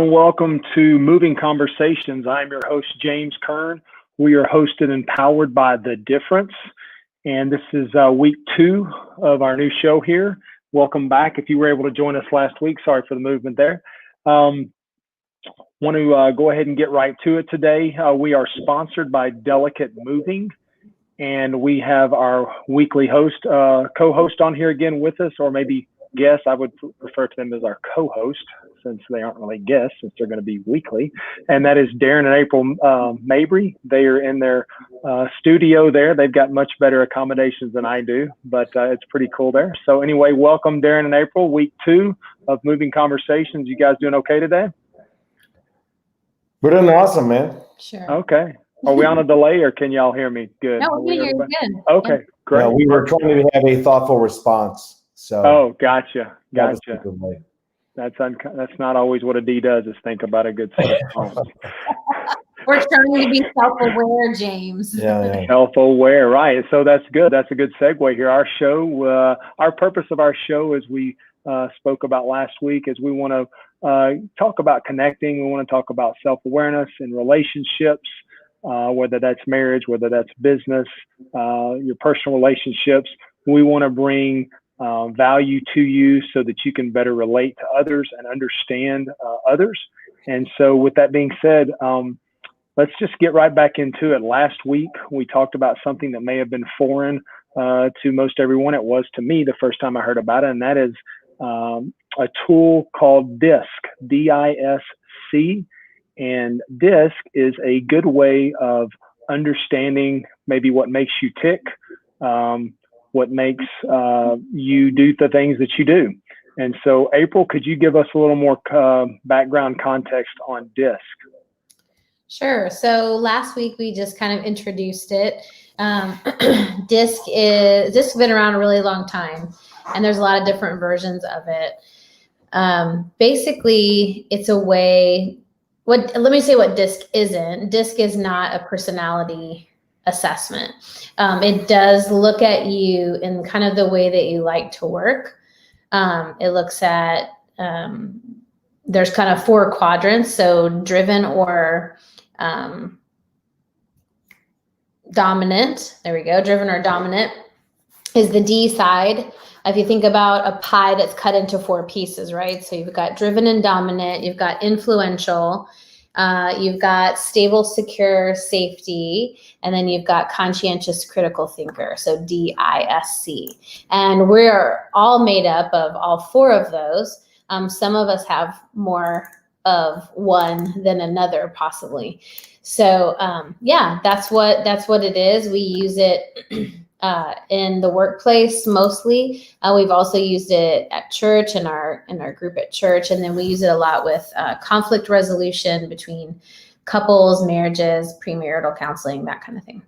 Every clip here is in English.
everyone. Welcome to Moving Conversations. I'm your host, James Kern. We are hosted and powered by The Difference. And this is week 2 of our new show here. Welcome back. If you were able to join us last week, sorry for the movement there. Want to go ahead and get right to it today. We are sponsored by Delicate Moving. And we have our weekly host, co-host on here again with us, or maybe guest. I would refer to them as our co-host since they aren't really guests, since they're going to be weekly. And that is Darren and April Mabrey. They are in their studio there. They've got much better accommodations than I do, but it's pretty cool there. So anyway, welcome Darren and April, week 2 of Moving Conversations. You guys doing okay today? We're doing awesome, man. Sure. Okay. Are we on a delay or can y'all hear me good? No, we hear you good. Okay, Yeah. great. Yeah, we were trying to have a thoughtful response. So. Oh, gotcha. That's not always what a D does, is think about a good set of songs. We're trying to be self-aware, James. Yeah. Self-aware, right. So that's good. That's a good segue here. Our show, our purpose of our show, as we spoke about last week, is we want to talk about connecting. We want to talk about self-awareness and relationships, whether that's marriage, whether that's business, your personal relationships. We want to bring value to you so that you can better relate to others and understand others. And so with that being said, let's just get right back into it. Last week, we talked about something that may have been foreign to most everyone. It was to me the first time I heard about it, and that is a tool called DISC, D-I-S-C. And DISC is a good way of understanding maybe what makes you tick, what makes you do the things that you do. And so, April, could you give us a little more background context on DISC? Sure. So last week we just kind of introduced it. DISC has been around a really long time, and there's a lot of different versions of it. Basically, it's a way. Let me say what DISC isn't. DISC is not a personality assessment. It does look at you in kind of the way that you like to work. It looks at, there's kind of 4 quadrants. So driven or dominant. There we go. Driven or dominant is the D side. If you think about a pie that's cut into 4 pieces, right? So you've got driven and dominant, you've got influential, you've got stable, secure, safety, and then you've got conscientious, critical thinker, so D-I-S-C. And we're all made up of all 4 of those. Some of us have more of one than another, possibly. So yeah, that's what it is. We use it in the workplace mostly. We've also used it at church, in our group at church, and then we use it a lot with conflict resolution between couples, marriages, premarital counseling, that kind of thing.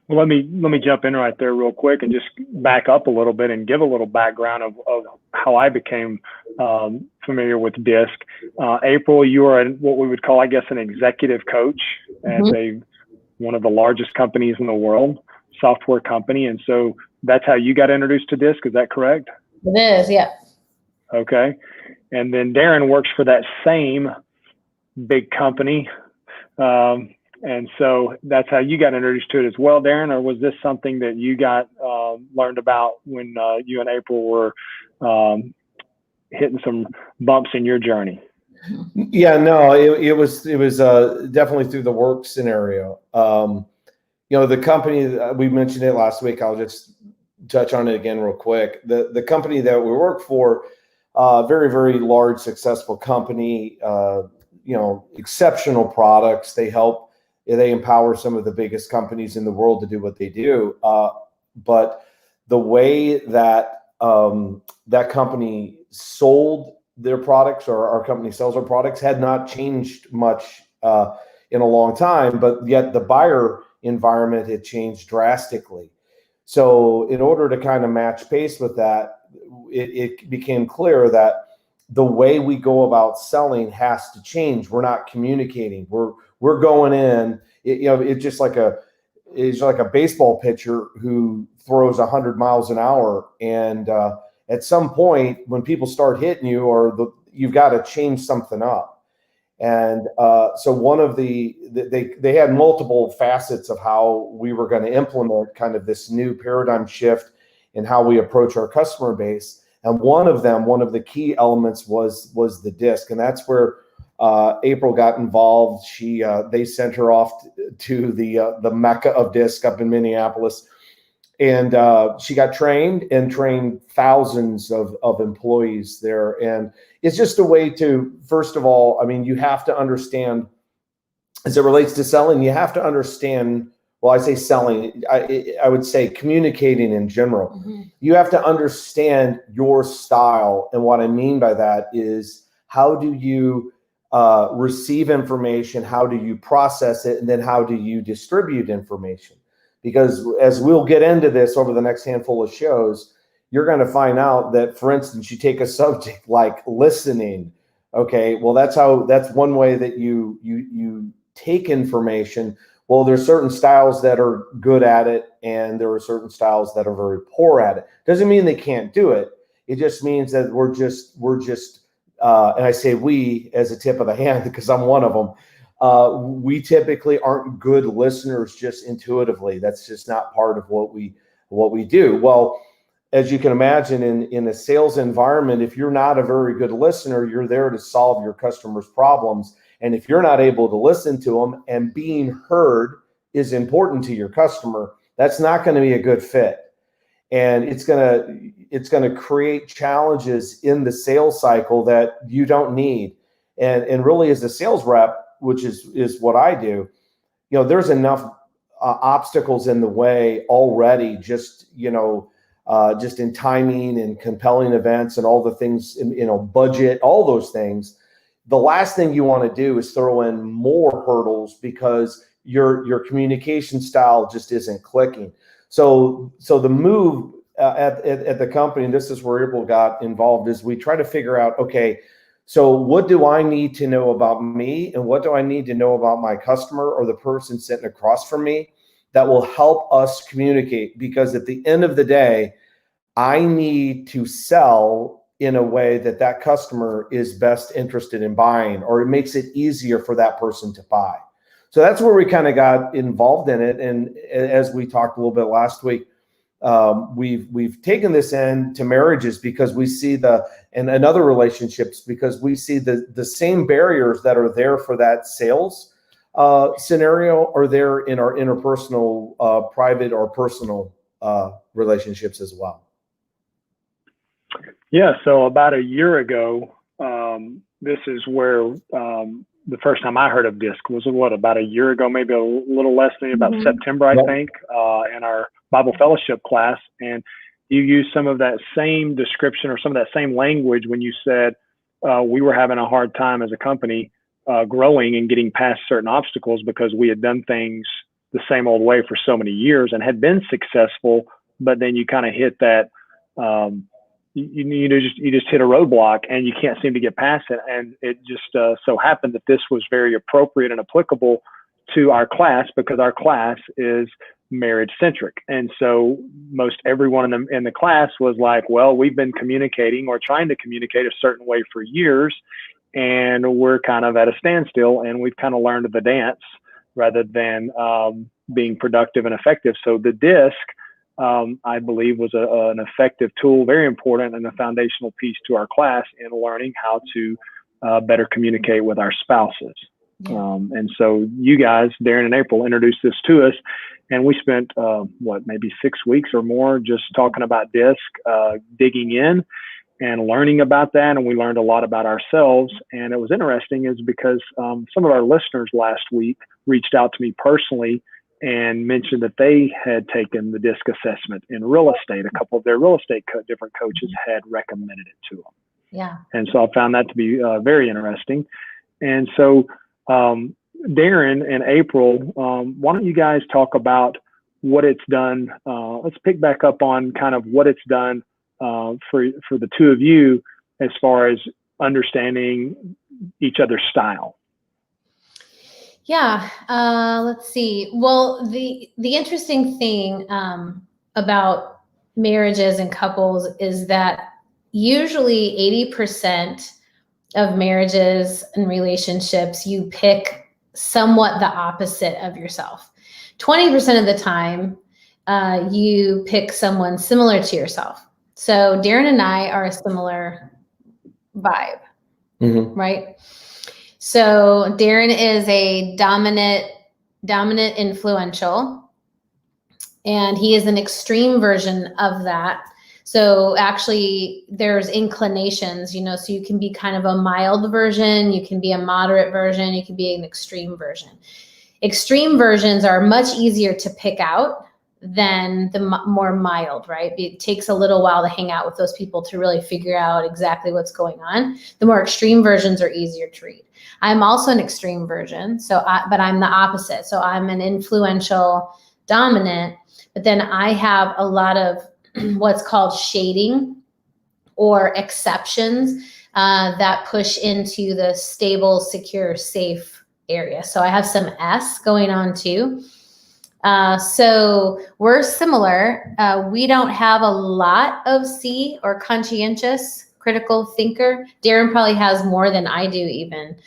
Well, let me jump in right there real quick and just back up a little bit and give a little background of how I became familiar with DISC. April, you are what we would call, I guess, an executive coach at one of the largest companies in the world, software company. And so that's how you got introduced to DISC. Is that correct? It is, yeah. Okay. And then Darren works for that same big company. And so that's how you got introduced to it as well, Darren, or was this something that you got learned about when you and April were hitting some bumps in your journey? Yeah, no, it was definitely through the work scenario. The company, we mentioned it last week. I'll just touch on it again real quick. The company that we work for, very, very large, successful company, exceptional products. They empower some of the biggest companies in the world to do what they do. But the way that that company sold their products, or our company sells our products, had not changed much in a long time, but yet the buyer environment had changed drastically. So in order to kind of match pace with that, it became clear that the way we go about selling has to change. We're not communicating. We're going in. It's just like a baseball pitcher who throws 100 miles an hour, and at some point when people start hitting you, or you've got to change something up. And so one of they had multiple facets of how we were going to implement kind of this new paradigm shift in how we approach our customer base. And one of the key elements was the disc. And that's where April got involved. They sent her off to the Mecca of disc up in Minneapolis. And she got trained thousands of employees there. And it's just a way to, first of all, I mean, you have to understand, as it relates to selling, you have to understand, well, I say selling, I would say communicating in general. Mm-hmm. You have to understand your style. And what I mean by that is, how do you receive information? How do you process it? And then how do you distribute information? Because as we'll get into this over the next handful of shows, you're going to find out that, for instance, you take a subject like listening. Okay, well, that's one way that you take information. Well, there's certain styles that are good at it, and there are certain styles that are very poor at it. Doesn't mean they can't do it. It just means that we're just, and I say we as a tip of the hand because I'm one of them. We typically aren't good listeners just intuitively. That's just not part of what we do. Well, as you can imagine, in a sales environment, if you're not a very good listener, you're there to solve your customers' problems. And if you're not able to listen to them, and being heard is important to your customer, that's not going to be a good fit. And it's going to create challenges in the sales cycle that you don't need. And really, as a sales rep, which is what I do, there's enough obstacles in the way already, just in timing and compelling events and all the things, budget, all those things. The last thing you want to do is throw in more hurdles because your communication style just isn't clicking. So the move at the company, and this is where April got involved, is we try to figure out, okay, so what do I need to know about me, and what do I need to know about my customer or the person sitting across from me that will help us communicate? Because at the end of the day, I need to sell in a way that customer is best interested in buying, or it makes it easier for that person to buy. So that's where we kind of got involved in it. And as we talked a little bit last week, we've taken this into marriages because we see and other relationships, because we see the same barriers that are there for that sales scenario are there in our interpersonal, private or personal relationships as well. Yeah. So about a year ago, this is where the first time I heard of DISC was about a year ago, maybe a little less than about September, I think, in our Bible fellowship class. And you used some of that same description or some of that same language when you said we were having a hard time as a company growing and getting past certain obstacles because we had done things the same old way for so many years and had been successful, but then you kind of hit that you just hit a roadblock and you can't seem to get past it. And it just so happened that this was very appropriate and applicable to our class, because our class is marriage centric. And so most everyone in the class was like, well, we've been communicating or trying to communicate a certain way for years, and we're kind of at a standstill, and we've kind of learned the dance rather than being productive and effective. So the DISC, I believe, was an effective tool, very important, and a foundational piece to our class in learning how to better communicate with our spouses. Yeah. And so you guys, Darren and April, introduced this to us, and we spent maybe 6 weeks or more just talking about DISC, digging in and learning about that. And we learned a lot about ourselves. And it was interesting is because some of our listeners last week reached out to me personally and mentioned that they had taken the DISC assessment in real estate. A couple of their real estate different coaches had recommended it to them. Yeah. And so I found that to be very interesting. And so Darren and April, why don't you guys talk about what it's done? Let's pick back up on kind of what it's done for the two of you as far as understanding each other's style. Yeah, let's see. Well, the interesting thing about marriages and couples is that usually 80% of marriages and relationships, you pick somewhat the opposite of yourself. 20% of the time, you pick someone similar to yourself. So Darren and I are a similar vibe, right? So Darren is a dominant, influential, and he is an extreme version of that. So actually there's inclinations, so you can be kind of a mild version, you can be a moderate version, you can be an extreme version. Extreme versions are much easier to pick out than the more mild, right? It takes a little while to hang out with those people to really figure out exactly what's going on. The more extreme versions are easier to read. I'm also an extreme version, but I'm the opposite. So I'm an influential, dominant, but then I have a lot of what's called shading or exceptions that push into the stable, secure, safe area. So I have some S going on too. So we're similar. We don't have a lot of C or conscientious, critical thinker. Darren probably has more than I do even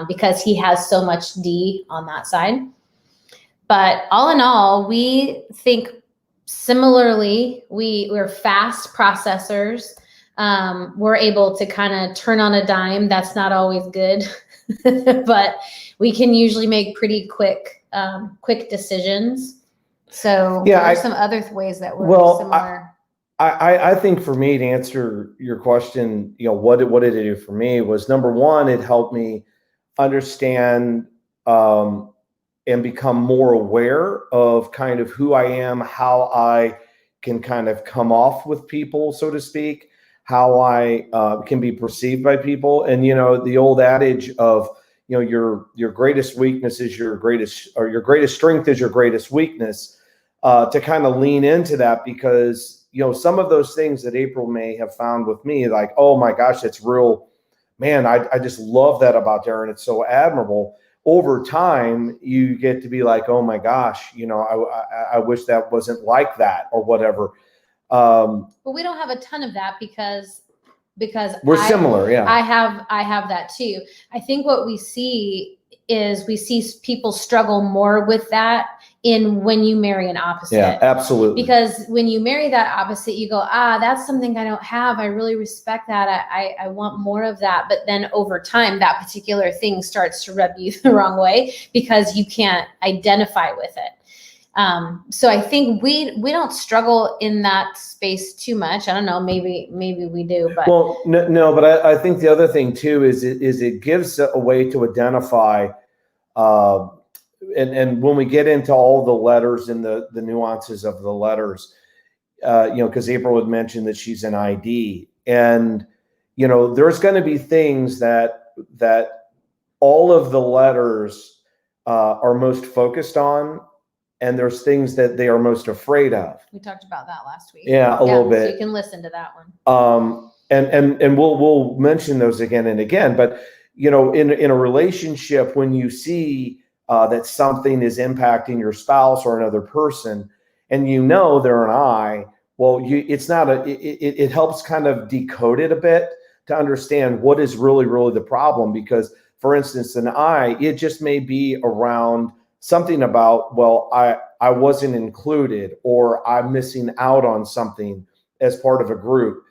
because he has so much D on that side. But all in all, we think similarly. We're fast processors. We're able to kind of turn on a dime. That's not always good, but we can usually make pretty quick decisions. So yeah, there are some other ways that we're similar. I think for me, to answer your question, what did it do for me was, number one, it helped me understand and become more aware of kind of who I am, how I can kind of come off with people, so to speak, how I can be perceived by people. And, the old adage of, your greatest weakness is your greatest strength is your greatest weakness, to kind of lean into that, because, some of those things that April may have found with me, like, oh my gosh, that's real, man, I just love that about Darren. It's so admirable. Over time, you get to be like, oh my gosh, I wish that wasn't like that or whatever. But we don't have a ton of that because we're similar. Yeah. I have that too. I think what we see people struggle more with that when you marry an opposite. Yeah, absolutely. Because when you marry that opposite, you go, that's something I don't have. I really respect that. I want more of that. But then over time, that particular thing starts to rub you the wrong way because you can't identify with it. So I think we don't struggle in that space too much. I don't know, maybe we do, but. Well, no, but I think the other thing too is it gives a way to identify, and when we get into all the letters and the nuances of the letters, because April had mentioned that she's an ID, and there's going to be things that all of the letters are most focused on. And there's things that they are most afraid of. We talked about that last week. Yeah, a little bit. So you can listen to that one. And we'll mention those again and again. But in a relationship, when you see that something is impacting your spouse or another person, and they're an I, well, it's not it helps kind of decode it a bit to understand what is really the problem. Because, for instance, an I, it just may be around something about, well, I wasn't included, or I'm missing out on something as part of a group.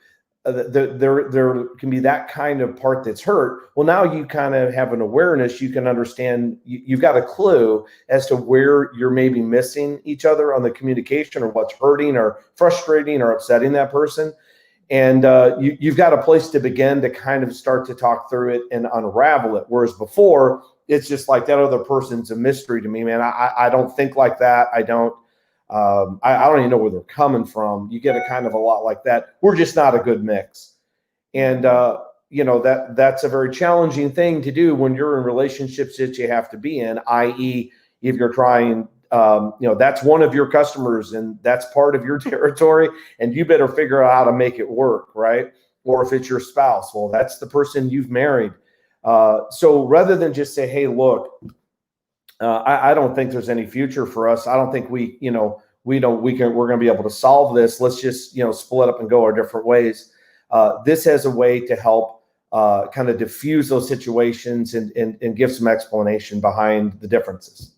There can be that kind of part that's hurt. Well, now you kind of have an awareness. You can understand, you've got a clue as to where you're maybe missing each other on the communication, or what's hurting or frustrating or upsetting that person. And you've got a place to begin to kind of start to talk through it and unravel it. Whereas before, it's just like, that other person's a mystery to me, man. I don't think like that. I don't even know where they're coming from. You get a kind of a lot like that. We're just not a good mix. And, that's a very challenging thing to do when you're in relationships that you have to be in, i.e. if you're trying, that's one of your customers and that's part of your territory, and you better figure out how to make it work, right? Or if it's your spouse, well, that's the person you've married. So rather than just say, hey, look, I don't think there's any future for us. I don't think we're going to be able to solve this. Let's just, split up and go our different ways. This has a way to help kind of diffuse those situations and give some explanation behind the differences.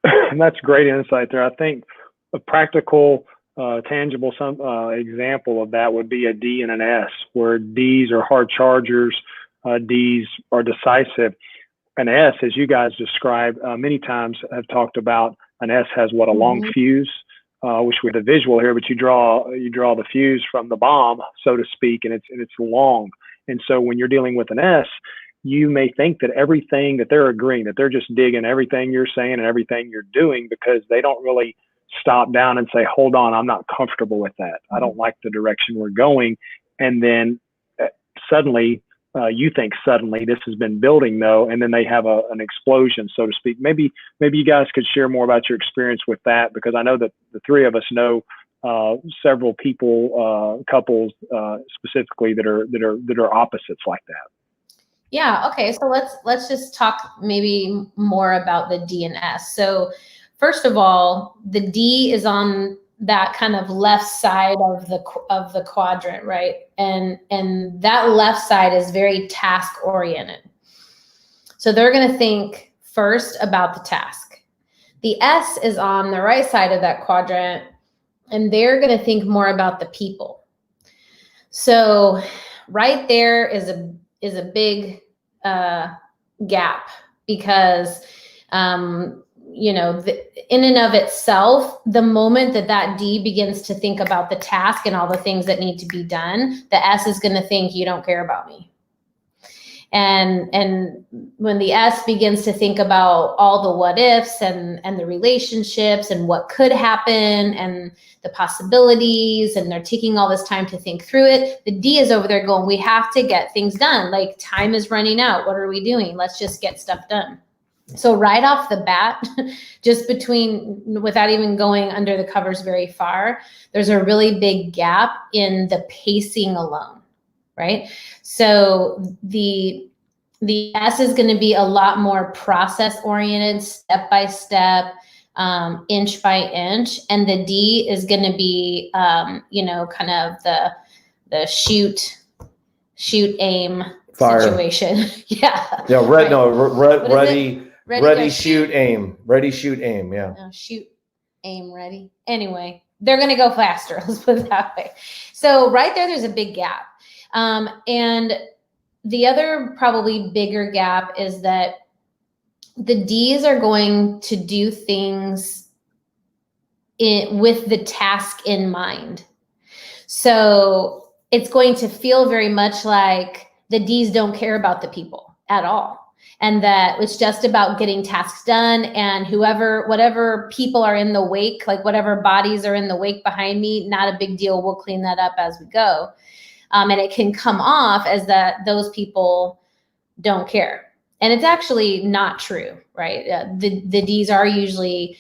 And that's great insight there. I think a practical, tangible example of that would be a D and an S, where Ds are hard chargers, Ds are decisive. An S, as you guys described many times, have talked about, an S has what, a long fuse. Wish we had a visual here, but you draw the fuse from the bomb, so to speak, and it's long. And so when you're dealing with an S, you may think that everything that they're agreeing, that they're just digging everything you're saying and everything you're doing, because they don't really stop down and say, hold on, I'm not comfortable with that. I don't like the direction we're going. And then suddenly, you think suddenly this has been building though, and then they have an explosion, so to speak. Maybe you guys could share more about your experience with that, because I know that the three of us know several people, couples specifically that are opposites like that. Yeah. Okay. So let's just talk maybe more about the D and S. So first of all, the D is on that kind of left side of the quadrant, right? And that left side is very task oriented. So they're going to think first about the task. The S is on the right side of that quadrant, and they're going to think more about the people. So right there is a big gap, because in and of itself, the moment that D begins to think about the task and all the things that need to be done, the S is going to think you don't care about me. And when the S begins to think about all the what ifs and the relationships and what could happen and the possibilities, and they're taking all this time to think through it, the D is over there going, we have to get things done. Like, time is running out. What are we doing? Let's just get stuff done. So right off the bat, just without even going under the covers very far, there's a really big gap in the pacing alone, right? So the S is going to be a lot more process oriented, step by step, inch by inch, and the D is going to be, kind of the shoot, aim, fire situation. Yeah. Yeah. Right. Ready, shoot, aim. Ready, shoot, aim. Yeah. No, shoot, aim, ready. Anyway, they're going to go faster. Let's put it that way. So right there's a big gap. And the other probably bigger gap is that the D's are going to do things with the task in mind. So it's going to feel very much like the D's don't care about the people at all. And that it's just about getting tasks done, and whatever people are in the wake, like whatever bodies are in the wake behind me, not a big deal. We'll clean that up as we go. And it can come off as that those people don't care. And it's actually not true, right? The D's are usually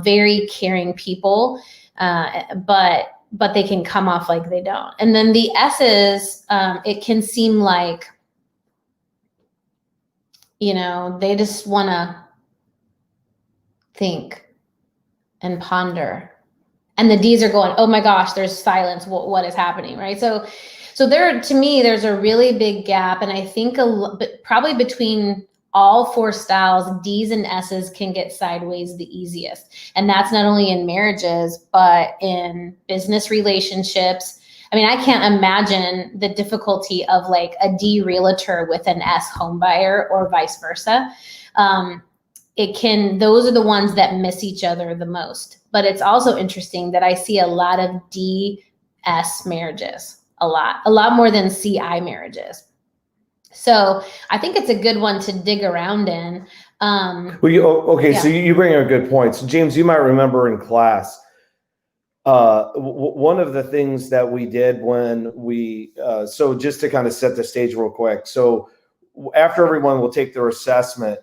very caring people, but they can come off like they don't. And then the S's, it can seem like, they just want to think and ponder. And the D's are going, oh my gosh, there's silence. What is happening, right? So to me, there's a really big gap. And I think probably between all four styles, D's and S's can get sideways the easiest. And that's not only in marriages, but in business relationships. I mean, I can't imagine the difficulty of like a D realtor with an S home buyer or vice versa. Those are the ones that miss each other the most. But it's also interesting that I see a lot of D-S marriages, a lot more than CI marriages. So I think it's a good one to dig around in. So you bring up a good point. So James, you might remember in class, one of the things that we did when so just to kind of set the stage real quick. So after everyone will take their assessment,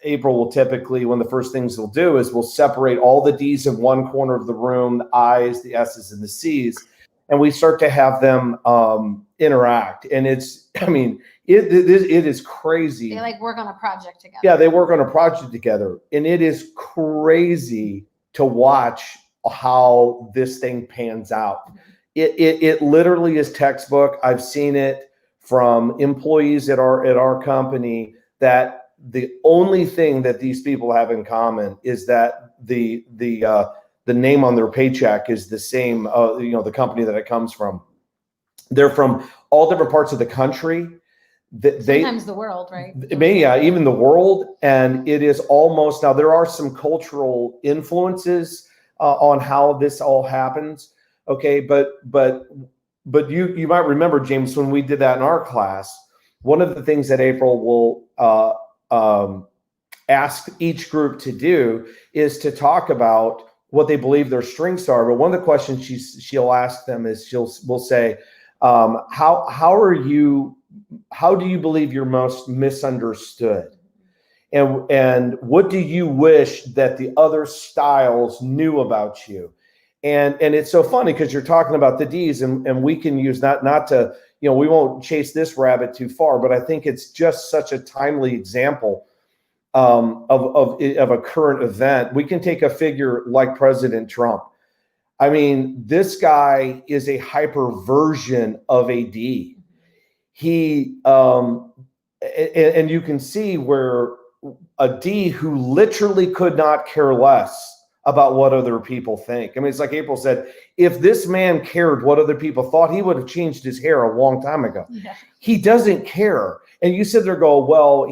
April will typically, one of the first things we'll do is we'll separate all the D's in one corner of the room, the I's, the S's, and the C's, and we start to have them interact. And it is crazy. They like work on a project together. Yeah, they work on a project together, and it is crazy to watch how this thing pans out. It literally is textbook. I've seen it from employees at our company, that the only thing that these people have in common is that the name on their paycheck is the same, the company that it comes from. They're from all different parts of the country. Sometimes the world, right? Yeah, even the world. And it is almost, now there are some cultural influences on how this all happens. Okay, but you might remember, James, when we did that in our class, one of the things that April will ask each group to do is to talk about what they believe their strengths are. But one of the questions she'll ask them is we'll say, how do you believe you're most misunderstood? And what do you wish that the other styles knew about you? And it's so funny because you're talking about the D's, and we can use not to, we won't chase this rabbit too far, but I think it's just such a timely example of a current event. We can take a figure like President Trump. I mean, this guy is a hyper version of a D. He and you can see where a D who literally could not care less about what other people think. I mean, it's like April said, if this man cared what other people thought, he would have changed his hair a long time ago. Yeah. He doesn't care. And you sit there go, well,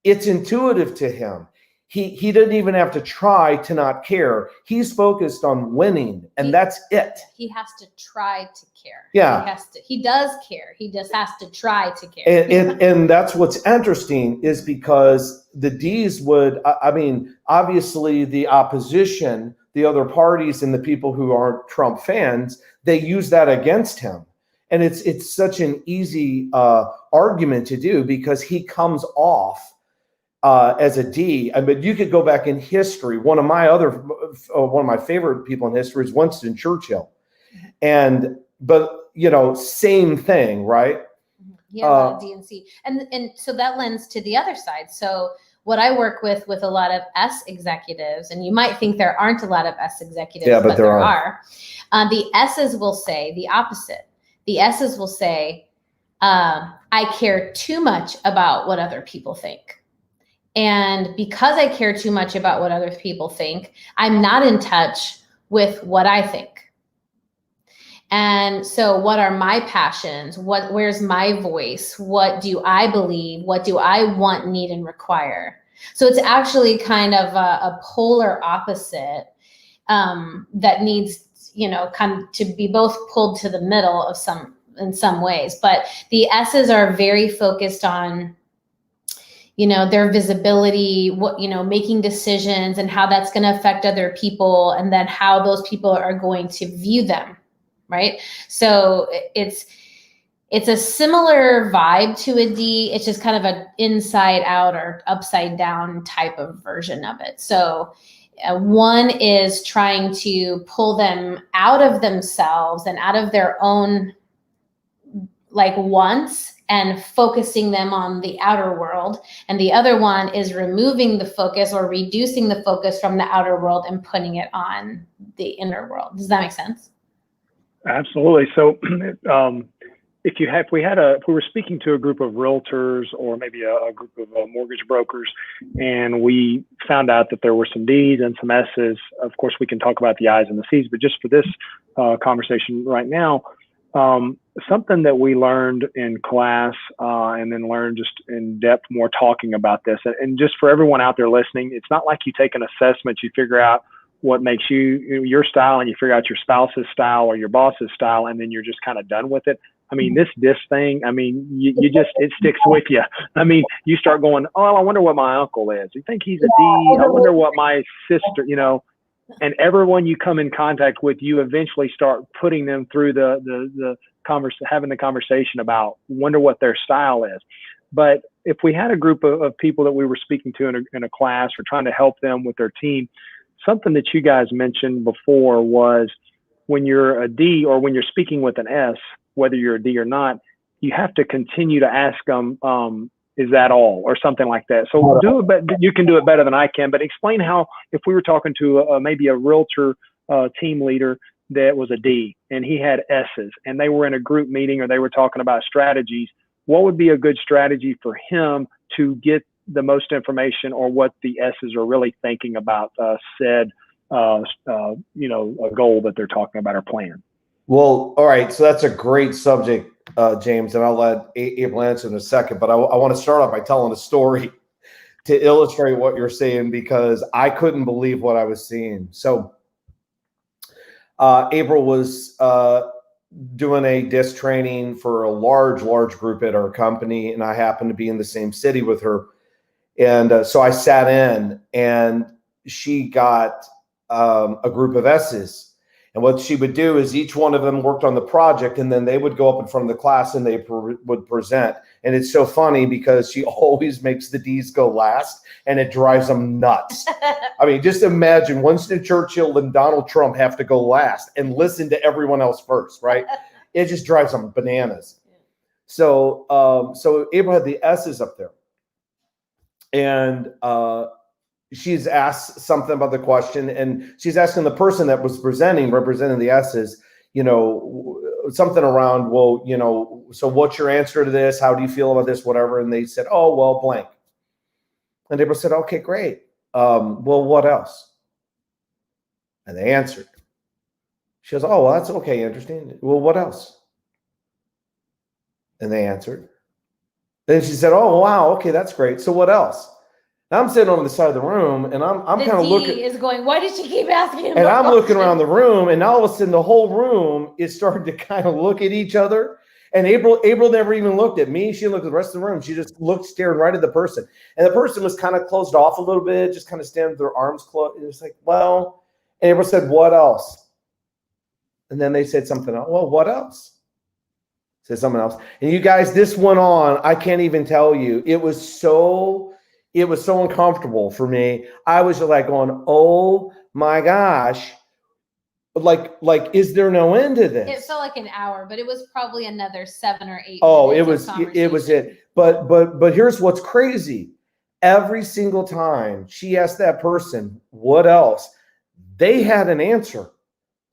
it's intuitive to him. He didn't even have to try to not care. He's focused on winning, and that's it. He has to try to care. Yeah. He does care. He just has to try to care. And that's what's interesting, is because the D's would, I mean, obviously the opposition, the other parties and the people who aren't Trump fans, they use that against him. And it's such an easy argument to do, because he comes off as a D. I mean, you could go back in history. One of my favorite people in history is Winston Churchill, but same thing, right? Yeah, DNC, and so that lends to the other side. So what I work with a lot of S executives, and you might think there aren't a lot of S executives, yeah, but there are. The S's will say the opposite. The S's will say, I care too much about what other people think. And because I care too much about what other people think, I'm not in touch with what I think. And so what are my passions? Where's my voice? What do I believe? What do I want, need, and require? So it's actually kind of a polar opposite that needs, kind of to be both pulled to the middle in some ways. But the S's are very focused on their visibility, making decisions and how that's going to affect other people, and then how those people are going to view them, right? So it's a similar vibe to a D. It's just kind of an inside out or upside down type of version of it. So one is trying to pull them out of themselves and out of their own wants, and focusing them on the outer world. And the other one is removing the focus or reducing the focus from the outer world and putting it on the inner world. Does that make sense? Absolutely. So if we were speaking to a group of realtors, or maybe a group of mortgage brokers, and we found out that there were some D's and some S's, of course we can talk about the I's and the C's, but just for this conversation right now, something that we learned in class and then learned just in depth more talking about this, and just for everyone out there listening, it's not like you take an assessment, you figure out what makes your style, and you figure out your spouse's style or your boss's style, and then you're just kind of done with it. I mean, this thing, I mean, it sticks with you. I mean, you start going, oh, I wonder what my uncle is. You think he's a D? I wonder what my sister, and everyone you come in contact with, you eventually start putting them through having the conversation about, wonder what their style is. But if we had a group of people that we were speaking to in a class, or trying to help them with their team, something that you guys mentioned before was, when you're a D, or when you're speaking with an S, whether you're a D or not, you have to continue to ask them, is that all, or something like that. So you can do it better than I can, but explain how, if we were talking to maybe a realtor team leader that was a D and he had S's, and they were in a group meeting or they were talking about strategies, what would be a good strategy for him to get the most information, or what the S's are really thinking about said, a goal that they're talking about or plan? Well, all right. So that's a great subject, James, and I'll let April answer in a second. But I want to start off by telling a story to illustrate what you're saying, because I couldn't believe what I was seeing. So April was doing a disc training for a large group at our company, and I happened to be in the same city with her. And so I sat in, and she got a group of S's. And what she would do is each one of them worked on the project, and then they would go up in front of the class and they would present. And it's so funny because she always makes the D's go last, and it drives them nuts. I mean, just imagine Winston Churchill and Donald Trump have to go last and listen to everyone else first, right? It just drives them bananas. So, so April had the S's up there, and she's asked something about the question, and she's asking the person that was representing the S's, something around, well, so what's your answer to this? How do you feel about this? Whatever. And they said, oh, well, blank. And April said, okay, great. Well, what else? And they answered. She goes, oh, well, that's okay. Interesting. Well, what else? And they answered. Then she said, oh, wow. Okay, that's great. So what else? Now I'm sitting on the side of the room, and I'm kind of looking. Is going, why did she keep asking him? And I'm looking around the room, and all of a sudden the whole room is starting to kind of look at each other. And April never even looked at me. She looked at the rest of the room. She just looked, staring right at the person. And the person was kind of closed off a little bit, just kind of standing with their arms closed. It was like, well, and April said, what else? And then they said something else. Well, what else? Said something else. And you guys, this went on. I can't even tell you. It was so uncomfortable for me. I was like going, oh my gosh. Like, is there no end to this? It felt like an hour, but it was probably another 7 or 8 Oh, minutes. it was it. But here's what's crazy. Every single time she asked that person, what else? They had an answer.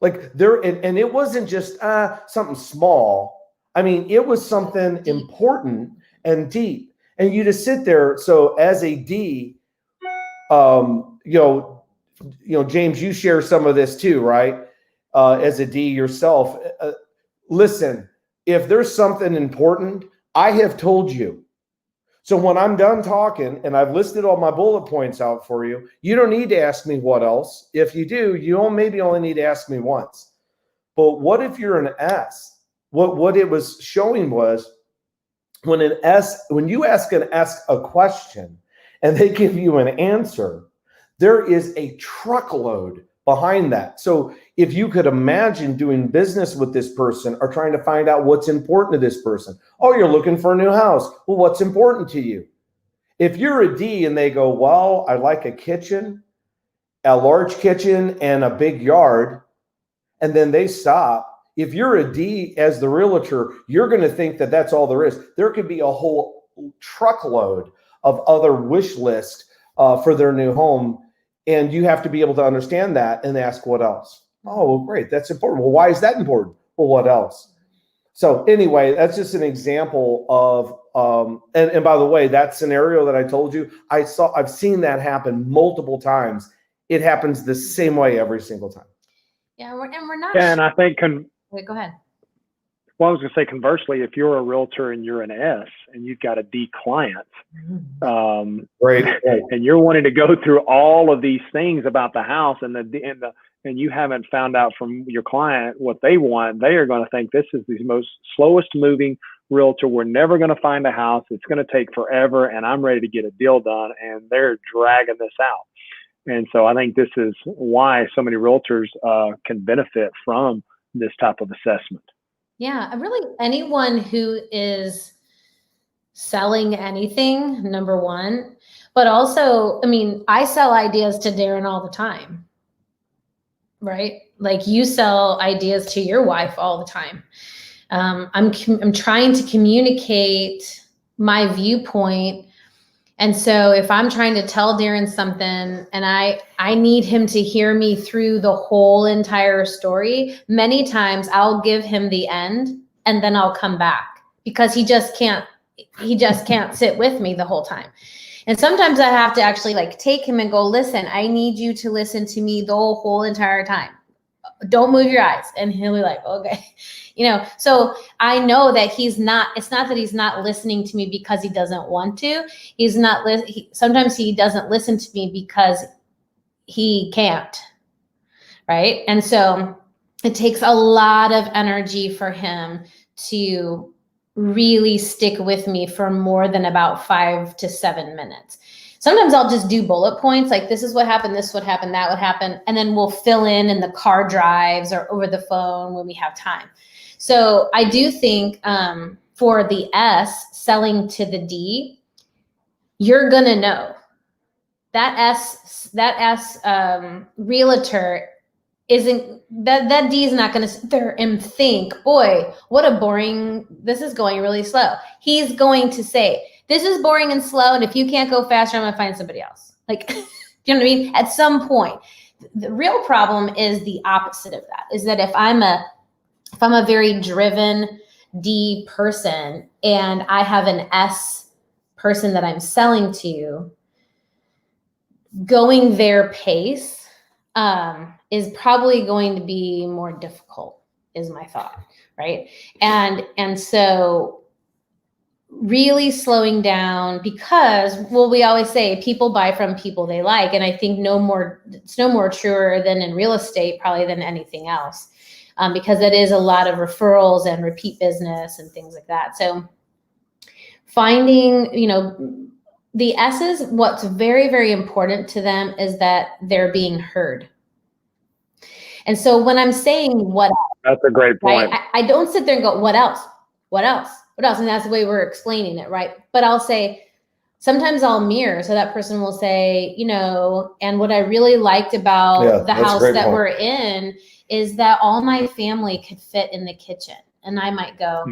Like and it wasn't just something small. I mean, it was something deep, important and deep. And you just sit there. So as a D, James, you share some of this too, right? As a D yourself, listen, if there's something important, I have told you. So when I'm done talking and I've listed all my bullet points out for you, you don't need to ask me what else. If you do, you maybe only need to ask me once. But what if you're an S? What it was showing was, when you ask an S a question and they give you an answer, there is a truckload behind that. So if you could imagine doing business with this person or trying to find out what's important to this person. Oh, you're looking for a new house. Well, what's important to you? If you're a D and they go, well, I like a kitchen, a large kitchen, and a big yard, and then they stop. If you're a D as the realtor, you're going to think that that's all there is. There could be a whole truckload of other wish list for their new home. And you have to be able to understand that and ask what else. Oh, well, great. That's important. Well, why is that important? Well, what else? So anyway, that's just an example of, and by the way, that scenario that I told you, I've seen that happen multiple times. It happens the same way every single time. Yeah. We're not. Yeah, and I think, Wait, go ahead. Well, I was going to say, conversely, if you're a realtor and you're an S and you've got a D client, right, and you're wanting to go through all of these things about the house, and you haven't found out from your client what they want, they are going to think this is the most slowest moving realtor. We're never going to find a house. It's going to take forever, and I'm ready to get a deal done, and they're dragging this out. And so I think this is why so many realtors can benefit from this type of assessment. Yeah, really anyone who is selling anything, number one, but also, I mean, I sell ideas to Darren all the time, right? Like you sell ideas to your wife all the time. I'm trying to communicate my viewpoint And so if I'm trying to tell Darren something and I need him to hear me through the whole entire story, many times I'll give him the end and then I'll come back because he just can't sit with me the whole time. And sometimes I have to actually like take him and go, listen, I need you to listen to me the whole entire time. Don't move your eyes. And he'll be like, okay. So I know that it's not that he's not listening to me because he doesn't want to. Sometimes he doesn't listen to me because he can't. Right. And so it takes a lot of energy for him to really stick with me for more than about 5 to 7 minutes. Sometimes I'll just do bullet points, like this is what happened, this would happen, that would happen. And then we'll fill in the car drives or over the phone when we have time. So I do think for the S selling to the D, you're going to know that S realtor isn't that D is not going to sit there and think, boy, what a boring, this is going really slow. He's going to say, this is boring and slow. And if you can't go faster, I'm going to find somebody else. Like, you know what I mean? At some point, the real problem is the opposite of that, is that if I'm a very driven D person and I have an S person that I'm selling to, going their pace is probably going to be more difficult, is my thought, right? And so really slowing down, because, well, we always say people buy from people they like. And I think it's no more truer than in real estate, probably than anything else, because it is a lot of referrals and repeat business and things like that. So finding, the S's, what's very, very important to them is that they're being heard. And so when I'm saying what else, that's a great point. Right? I don't sit there and go, what else? What else? What else? And that's the way we're explaining it, right? But I'll say, sometimes I'll mirror. So that person will say, and what I really liked about the house that we're in is that all my family could fit in the kitchen. And I might go,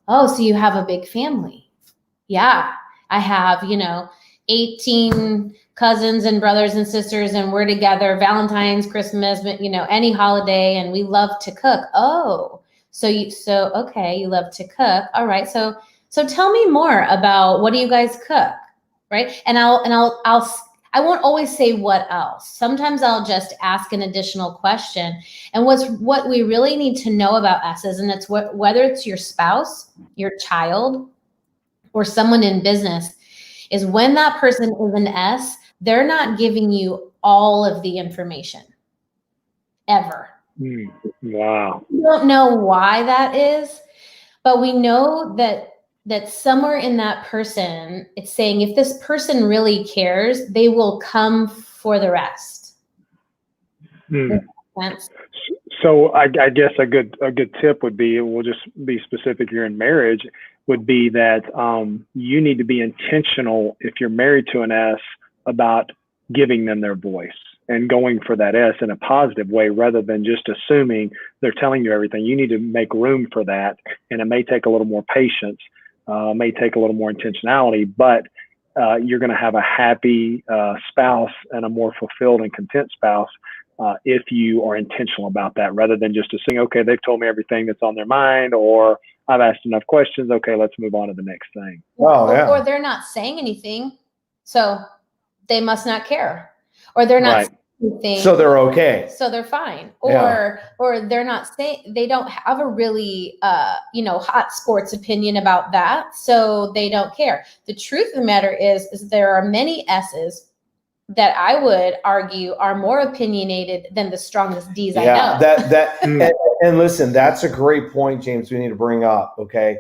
oh, so you have a big family. Yeah, I have, 18 cousins and brothers and sisters, and we're together Valentine's, Christmas, any holiday, and we love to cook. Oh, okay, you love to cook. All right. So tell me more about, what do you guys cook? Right. And I won't always say what else. Sometimes I'll just ask an additional question. And what we really need to know about S's, and it's whether it's your spouse, your child, or someone in business, is when that person is an S, they're not giving you all of the information ever. Wow. We don't know why that is, but we know that somewhere in that person, it's saying if this person really cares, they will come for the rest. So I guess a good tip would be, we'll just be specific here in marriage, would be that you need to be intentional if you're married to an S about giving them their voice and going for that S in a positive way, rather than just assuming they're telling you everything. You need to make room for that. And it may take a little more patience, may take a little more intentionality, but you're going to have a happy spouse and a more fulfilled and content spouse if you are intentional about that, rather than just assuming, okay, they've told me everything that's on their mind, or I've asked enough questions. Okay, let's move on to the next thing. Or they're not saying anything, so they must not care. Or they're not saying anything, so they're okay. So they're fine. Or they're not saying, they don't have a really hot sports opinion about that, so they don't care. The truth of the matter is there are many S's that I would argue are more opinionated than the strongest D's I know. And listen, that's a great point, James, we need to bring up, okay,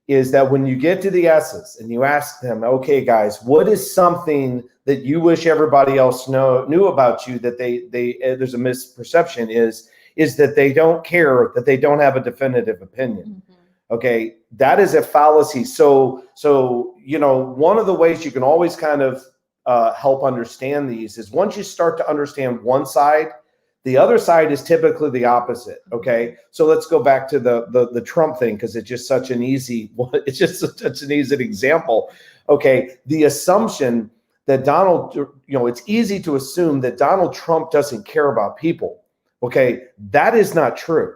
is that when you get to the S's and you ask them, okay, guys, what is something that you wish everybody else knew about you that they there's a misperception is that they don't care, that they don't have a definitive opinion. Okay, that is a fallacy. So one of the ways you can always kind of help understand these is once you start to understand one side, the other side is typically the opposite. Okay, so let's go back to the Trump thing, because it's just such an easy example. Okay, the assumption that Donald, it's easy to assume that Donald Trump doesn't care about people. Okay, that is not true.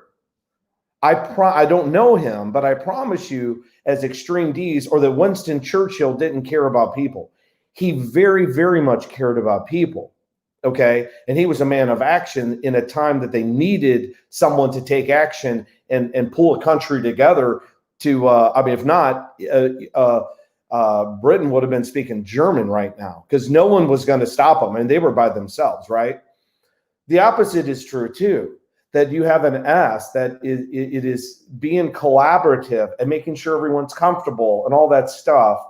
I don't know him, but I promise you, as extreme D's, or that Winston Churchill didn't care about people. He very, very much cared about people. Okay, and he was a man of action in a time that they needed someone to take action and pull a country together to, if not, Britain would have been speaking German right now because no one was going to stop them, and they were by themselves, right? The opposite is true too, that you have an S that it is being collaborative and making sure everyone's comfortable and all that stuff.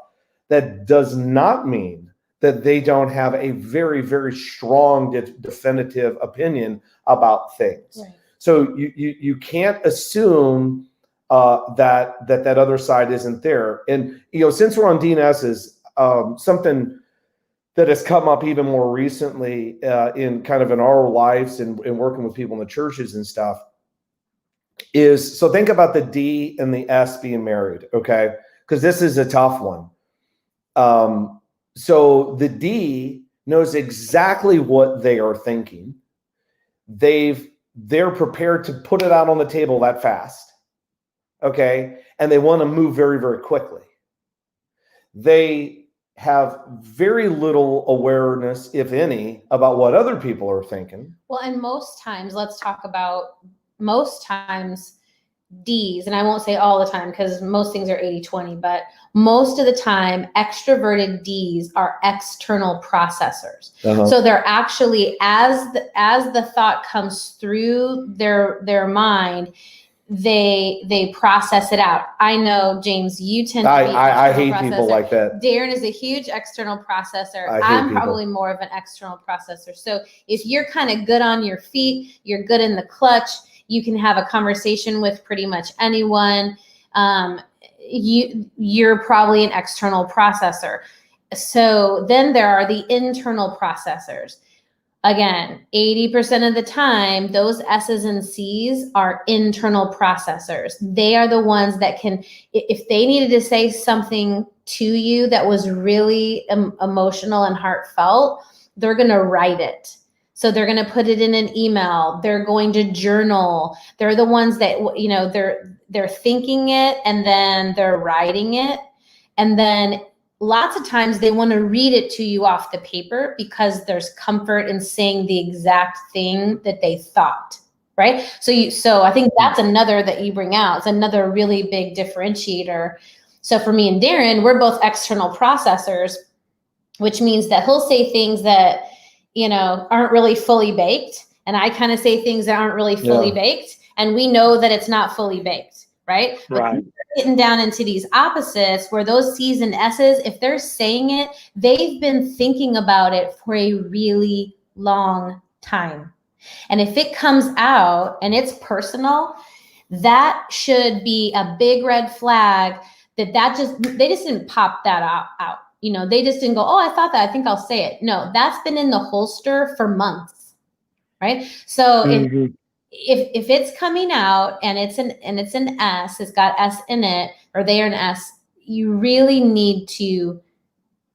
That does not mean that they don't have a very, very strong definitive opinion about things. Right. So you can't assume that other side isn't there. And since we're on DNSs, something that has come up even more recently in our lives and working with people in the churches and stuff is, so think about the D and the S being married, okay? Because this is a tough one. So the D knows exactly what they are thinking. They're prepared to put it out on the table that fast, okay? And they want to move very, very quickly. They have very little awareness, if any, about what other people are thinking. Well, and most times, let's talk about D's, and I won't say all the time because most things are 80-20, but most of the time, extroverted D's are external processors. Uh-huh. So they're actually, as the thought comes through their mind, they process it out. I know, James, you tend to be I hate processor. People like that. Darren is a huge external processor. I'm probably more of an external processor. So if you're kind of good on your feet, you're good in the clutch, you can have a conversation with pretty much anyone. You're probably an external processor. So then there are the internal processors. Again, 80% of the time, those S's and C's are internal processors. They are the ones that can, if they needed to say something to you that was really emotional and heartfelt, they're going to write it. So they're going to put it in an email. They're going to journal. They're the ones that, they're thinking it and then they're writing it. And then lots of times they want to read it to you off the paper because there's comfort in saying the exact thing that they thought, right? So I think that's another that you bring out. It's another really big differentiator. So for me and Darren, we're both external processors, which means that he'll say things that, aren't really fully baked. And I kind of say things that aren't really fully baked. And we know that it's not fully baked, right? Right. Getting down into these opposites where those C's and S's, if they're saying it, they've been thinking about it for a really long time. And if it comes out and it's personal, that should be a big red flag they just didn't pop that out. They just didn't go, oh, I thought that, I think I'll say it. No, that's been in the holster for months, right? So if it's coming out and it's an S, it's got S in it, or they are an S, you really need to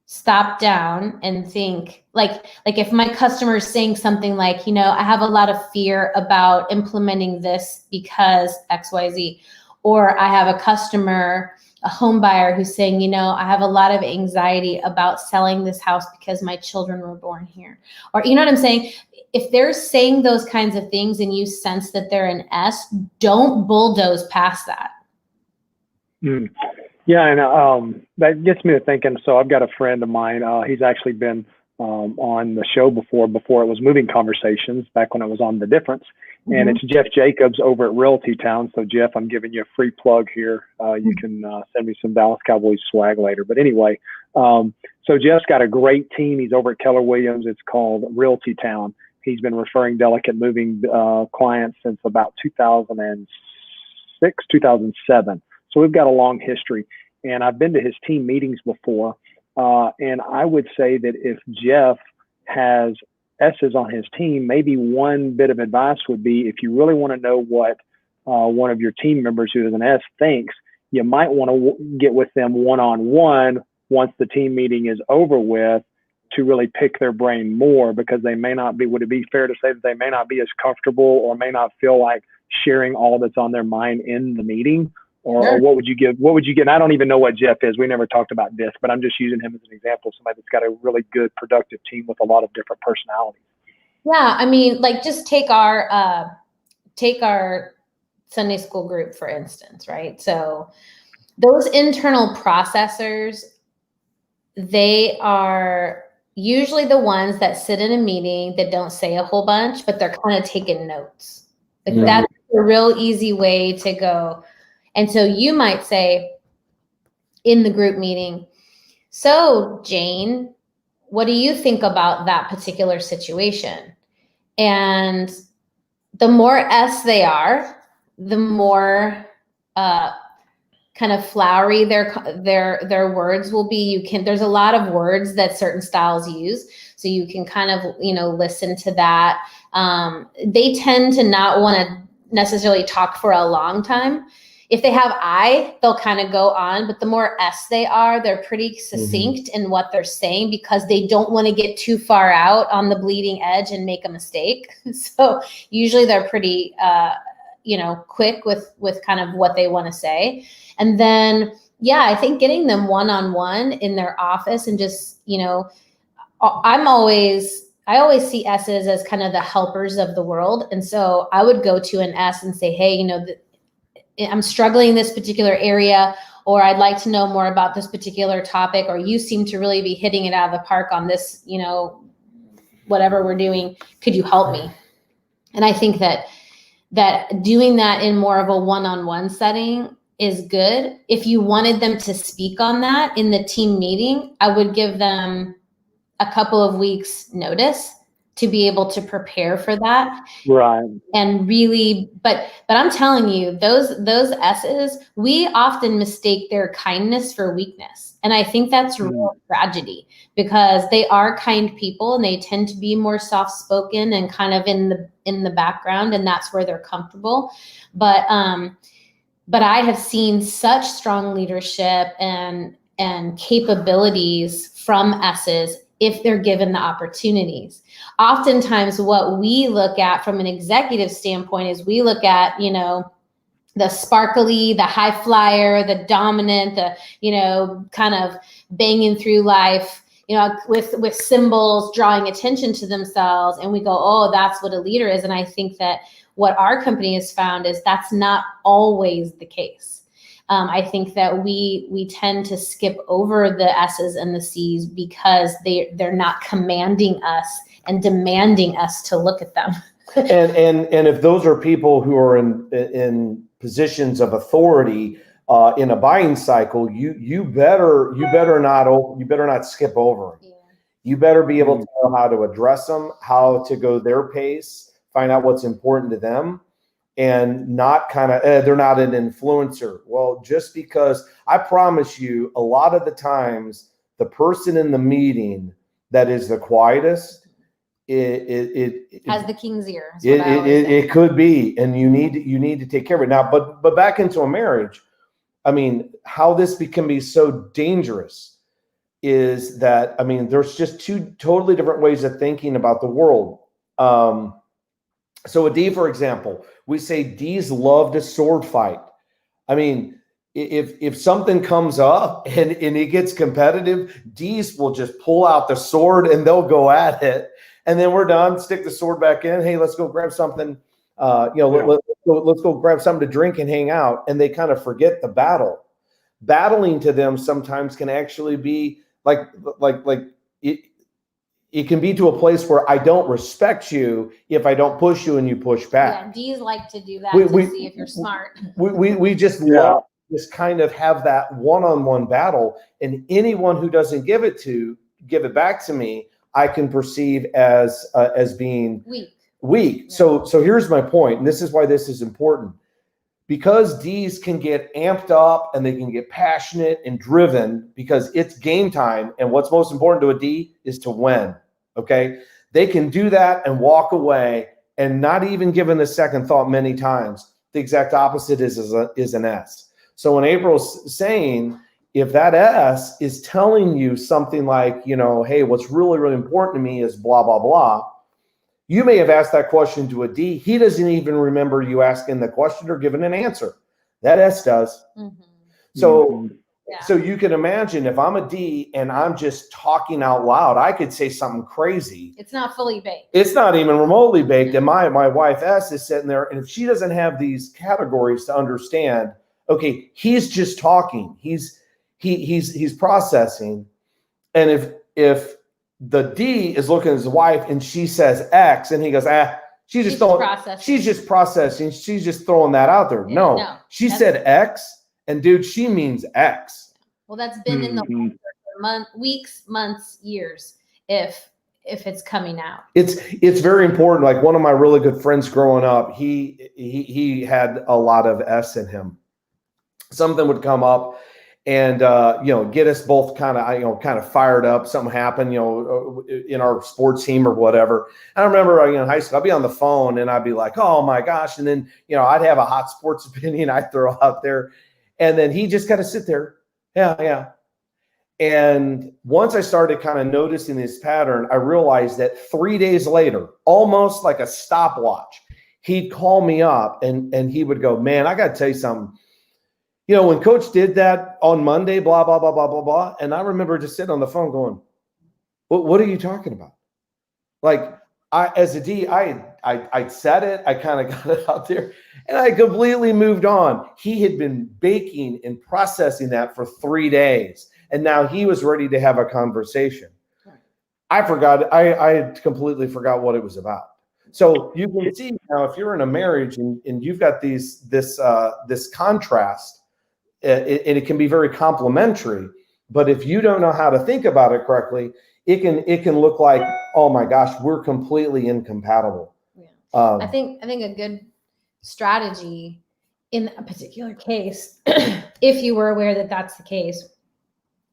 stop down and think, like if my customer is saying something like, I have a lot of fear about implementing this because XYZ, or I have a customer, a home buyer who's saying, I have a lot of anxiety about selling this house because my children were born here. Or, you know what I'm saying? If they're saying those kinds of things and you sense that they're an S, don't bulldoze past that. Yeah, and that gets me to thinking. So I've got a friend of mine. He's actually been on the show before it was Moving Conversations, back when it was on The Difference. And it's Jeff Jacobs over at Realty Town. So Jeff, I'm giving you a free plug here. You can send me some Dallas Cowboys swag later. But anyway, so Jeff's got a great team. He's over at Keller Williams. It's called Realty Town. He's been referring delicate moving clients since about 2006, 2007. So we've got a long history. And I've been to his team meetings before. And I would say that if Jeff has S's on his team, maybe one bit of advice would be, if you really want to know what one of your team members who is an S thinks, you might want to get with them one-on-one once the team meeting is over with, to really pick their brain more, because they may not be, would it be fair to say that they may not be as comfortable or may not feel like sharing all that's on their mind in the meeting? Or what would you give? And I don't even know what Jeff is. We never talked about this, but I'm just using him as an example of somebody that's got a really good, productive team with a lot of different personalities. Yeah, I mean, like, just take our Sunday school group, for instance, right? So those internal processors, they are usually the ones that sit in a meeting that don't say a whole bunch, but they're kind of taking notes. Like, that's a real easy way to go. And so you might say in the group meeting, so Jane, what do you think about that particular situation? And the more S they are, the more kind of flowery their words will be. There's a lot of words that certain styles use, so you can kind of, listen to that. They tend to not want to necessarily talk for a long time. If they have I, they'll kind of go on, but the more S they are, they're pretty succinct in what they're saying, because they don't want to get too far out on the bleeding edge and make a mistake. So usually they're pretty, quick with kind of what they want to say. And then, I think getting them one-on-one in their office and just, I always see S's as kind of the helpers of the world. And so I would go to an S and say, hey, I'm struggling in this particular area, or I'd like to know more about this particular topic, or you seem to really be hitting it out of the park on this, whatever we're doing. Could you help me? And I think that doing that in more of a one-on-one setting is good. If you wanted them to speak on that in the team meeting, I would give them a couple of weeks notice to be able to prepare for that. Right. And really, but I'm telling you, those S's, we often mistake their kindness for weakness. And I think that's a real tragedy, because they are kind people and they tend to be more soft-spoken and kind of in the background, and that's where they're comfortable. But I have seen such strong leadership and capabilities from S's if they're given the opportunities. Oftentimes what we look at from an executive standpoint is we look at, the sparkly, the high flyer, the dominant, the, kind of banging through life, with symbols, drawing attention to themselves. And we go, oh, that's what a leader is. And I think that what our company has found is that's not always the case. I think that we tend to skip over the S's and the C's because they're not commanding us and demanding us to look at them. and if those are people who are in positions of authority in a buying cycle, you better not skip over them. Yeah. You better be able to know how to address them, how to go their pace, find out what's important to them. And not kind of, they're not an influencer. Well, just because, I promise you, a lot of the times, the person in the meeting that is the quietest, it has the king's ear. It could be, and you need to take care of it. Now, but back into a marriage, I mean, how this can be so dangerous is that, I mean, there's just two totally different ways of thinking about the world. So a D, for example, we say D's love to sword fight. I mean, if something comes up and it gets competitive, D's will just pull out the sword and they'll go at it. And then we're done, stick the sword back in. Hey, let's go grab something. Let's go grab something to drink and hang out. And they kind of forget the battle. Battling to them sometimes can actually be like it can be to a place where I don't respect you if I don't push you and you push back. Yeah, D's like to do that to see if you're smart. We just love just kind of have that one-on-one battle, and anyone who doesn't give it back to me, I can perceive as being weak. Yeah. So here's my point, and this is why this is important. Because D's can get amped up and they can get passionate and driven because it's game time. And what's most important to a D is to win. Okay. They can do that and walk away and not even given a second thought many times. The exact opposite is an S. So when April's saying, if that S is telling you something like, hey, what's really, really important to me is blah, blah, blah. You may have asked that question to a D. He doesn't even remember you asking the question or giving an answer. That S does. Mm-hmm. So you can imagine if I'm a D and I'm just talking out loud, I could say something crazy. It's not fully baked. It's not even remotely baked. And my wife S is sitting there, and if she doesn't have these categories to understand, okay, he's just talking. He's processing. And if the D is looking at his wife and she says X, and he goes, she's just processing. She's just throwing that out there. No, she said X. And dude, she means X. Well, that's been in the weeks, months, years. If it's coming out, it's very important. Like one of my really good friends growing up, he had a lot of S in him. Something would come up, and get us both kind of fired up. Something happened, in our sports team or whatever. I remember, in high school, I'd be on the phone and I'd be like, "Oh my gosh!" And then I'd have a hot sports opinion I'd throw out there. And then he just kind of sit there. Yeah. And once I started kind of noticing this pattern, I realized that 3 days later, almost like a stopwatch, he'd call me up and he would go, "Man, I got to tell you something. When coach did that on Monday, blah, blah, blah, blah, blah, blah." And I remember just sitting on the phone going, what are you talking about? Like, as a D, I said it, I kind of got it out there, and I completely moved on. He had been baking and processing that for 3 days, and now he was ready to have a conversation. Right. I completely forgot what it was about. So you can see now, if you're in a marriage and you've got this contrast, and it can be very complementary, but if you don't know how to think about it correctly, it can look like, oh my gosh, we're completely incompatible. Yeah. I think a good strategy in a particular case, if you were aware that that's the case,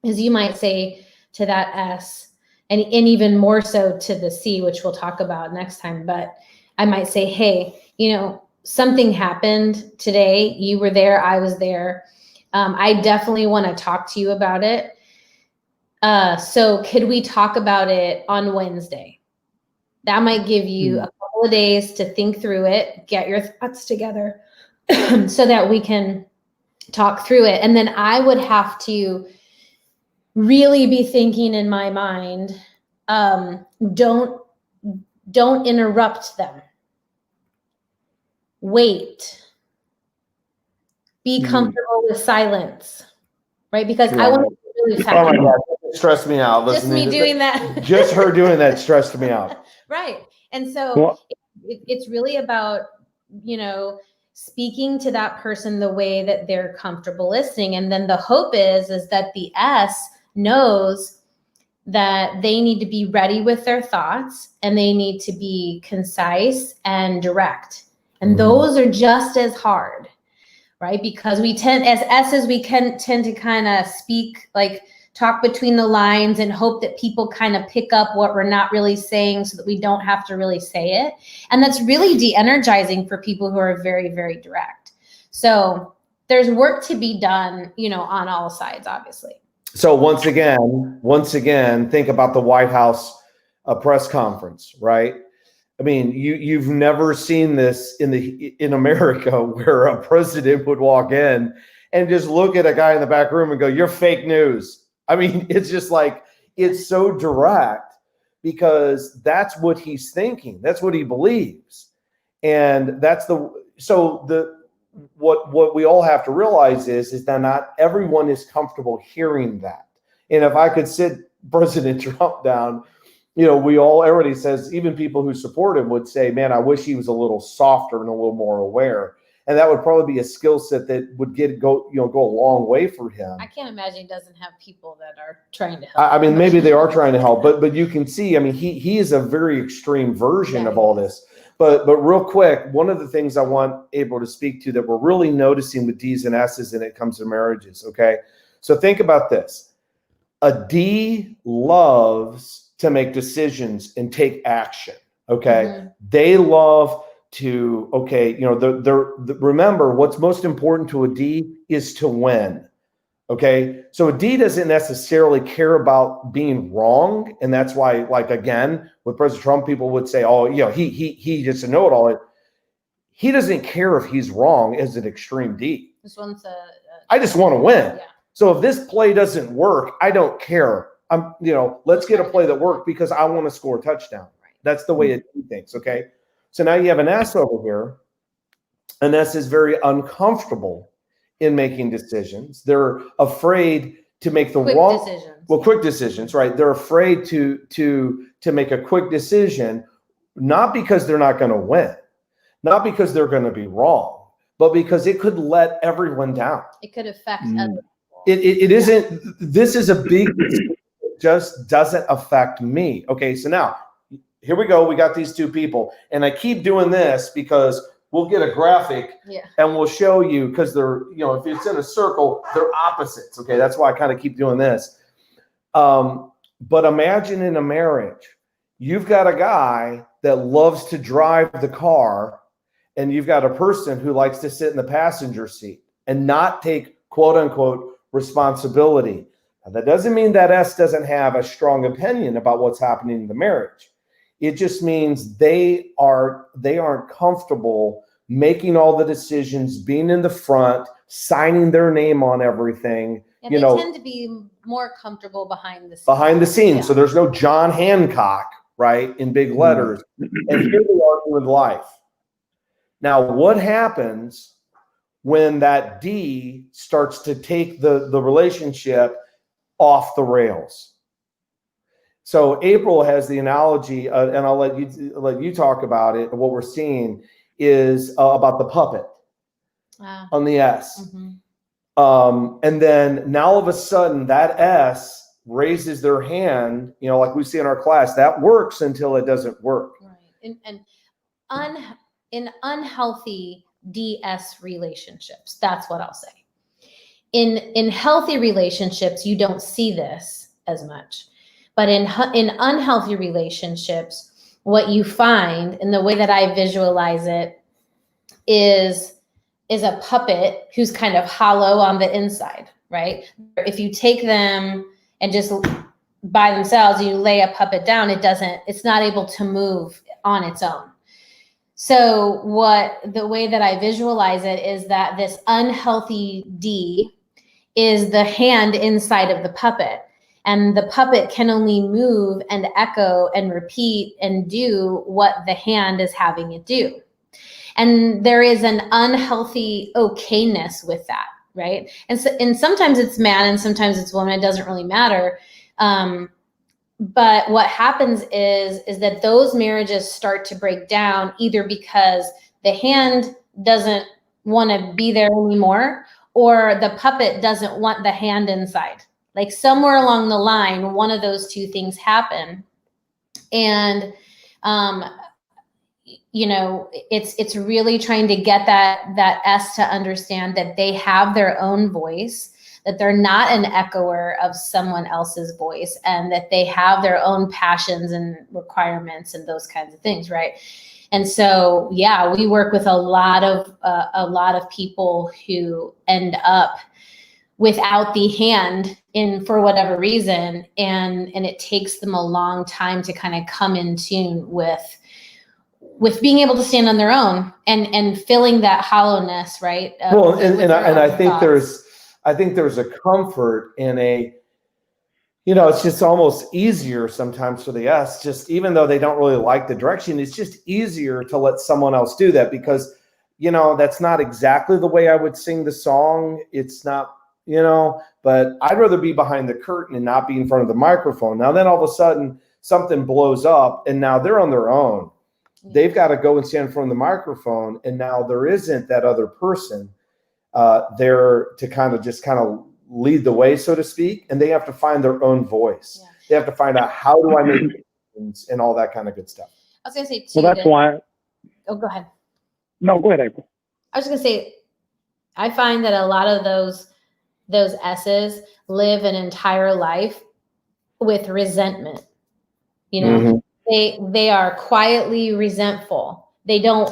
is you might say to that S, and even more so to the C, which we'll talk about next time, but I might say, "Hey, something happened today. You were there, I was there. I definitely want to talk to you about it. So could we talk about it on Wednesday?" That might give you a couple of days to think through it, get your thoughts together so that we can talk through it. And then I would have to really be thinking in my mind, don't interrupt them. Wait. Be comfortable with silence, right? Because I want to really oh my God, it stressed me out. Just me doing that. Just her doing that stressed me out. Right. And so it's really about, speaking to that person the way that they're comfortable listening. And then the hope is that the S knows that they need to be ready with their thoughts, and they need to be concise and direct. And those are just as hard, right? Because we tend to kind of speak, like talk between the lines and hope that people kind of pick up what we're not really saying so that we don't have to really say it. And that's really de-energizing for people who are very, very direct. So there's work to be done, on all sides, obviously. So once again, think about the White House press conference, right? I mean, you've never seen this in America, where a president would walk in and just look at a guy in the back room and go, "You're fake news." I mean, it's just like, it's so direct, because that's what he's thinking. That's what he believes. And what we all have to realize is that not everyone is comfortable hearing that. And if I could sit President Trump down, everybody says, even people who support him would say, "Man, I wish he was a little softer and a little more aware." And that would probably be a skill set that would go a long way for him. I can't imagine he doesn't have people that are trying to help. I mean, maybe they are trying to help, but you can see, I mean, he is a very extreme version of all this. But real quick, one of the things I want April to speak to that we're really noticing with D's and S's when it comes to marriages, okay? So think about this. A D loves to make decisions and take action, okay? They love to, remember, what's most important to a D is to win, Okay. So a D doesn't necessarily care about being wrong. And that's why, like, again, with President Trump, people would say, oh, he just a know-it-all. He doesn't care if he's wrong as an extreme D. This one's I just want to win. Yeah. So if this play doesn't work, I don't care. Let's get a play that worked because I want to score a touchdown. Right. That's the way it thinks. Okay. So now you have an S over here. An S is very uncomfortable in making decisions. They're afraid to make the wrong decisions. Well, quick decisions, right? They're afraid to make a quick decision, not because they're not going to win, not because they're going to be wrong, but because it could let everyone down. It could affect other people. It isn't. This is a big. It just doesn't affect me. Okay, so now here we go. We got these two people, and I keep doing this because we'll get a graphic and we'll show you, because they're, if it's in a circle, they're opposites. Okay, that's why I kind of keep doing this. But imagine in a marriage, you've got a guy that loves to drive the car, and you've got a person who likes to sit in the passenger seat and not take, quote unquote, responsibility. Now, that doesn't mean that S doesn't have a strong opinion about what's happening in the marriage. It just means they aren't comfortable making all the decisions, being in the front, signing their name on everything. And they tend to be more comfortable behind the scenes. Behind the scenes. Yeah. So there's no John Hancock, right, in big letters. And here they are with life. Now, what happens when that D starts to take the relationship off the rails? So April has the analogy, and I'll let you talk about it. What we're seeing is about the puppet on the S. Mm-hmm. And then now all of a sudden that S raises their hand, like we see in our class. That works until it doesn't work. Right. In unhealthy DS relationships, that's what I'll say. In healthy relationships, you don't see this as much. But in unhealthy relationships, what you find, and the way that I visualize it, is a puppet who's kind of hollow on the inside, right? If you take them and just by themselves, you lay a puppet down, it's not able to move on its own. So the way that I visualize it is that this unhealthy D is the hand inside of the puppet. And the puppet can only move and echo and repeat and do what the hand is having it do. And there is an unhealthy okayness with that, right? And sometimes it's man and sometimes it's woman. It doesn't really matter. But what happens is that those marriages start to break down either because the hand doesn't want to be there anymore, or the puppet doesn't want the hand inside. Like somewhere along the line, one of those two things happen. And, it's really trying to get that S to understand that they have their own voice, that they're not an echoer of someone else's voice, and that they have their own passions and requirements and those kinds of things, right? And so, we work with a lot of people who end up without the hand in for whatever reason, and it takes them a long time to kind of come in tune with being able to stand on their own and filling that hollowness, right? Well, I think there's a comfort in it's just almost easier sometimes for the S, just even though they don't really like the direction, it's just easier to let someone else do that because, that's not exactly the way I would sing the song. It's not, but I'd rather be behind the curtain and not be in front of the microphone. Now, then all of a sudden something blows up and now they're on their own. They've got to go and stand in front of the microphone. And now there isn't that other person there to kind of lead the way, so to speak. And they have to find their own voice. Yeah. They have to find out, how do I make decisions and all that kind of good stuff. I was going to say, too. Well, that's why. Oh, go ahead. No, go ahead, April. I was going to say, I find that a lot of those S's live an entire life with resentment. They are quietly resentful. They don't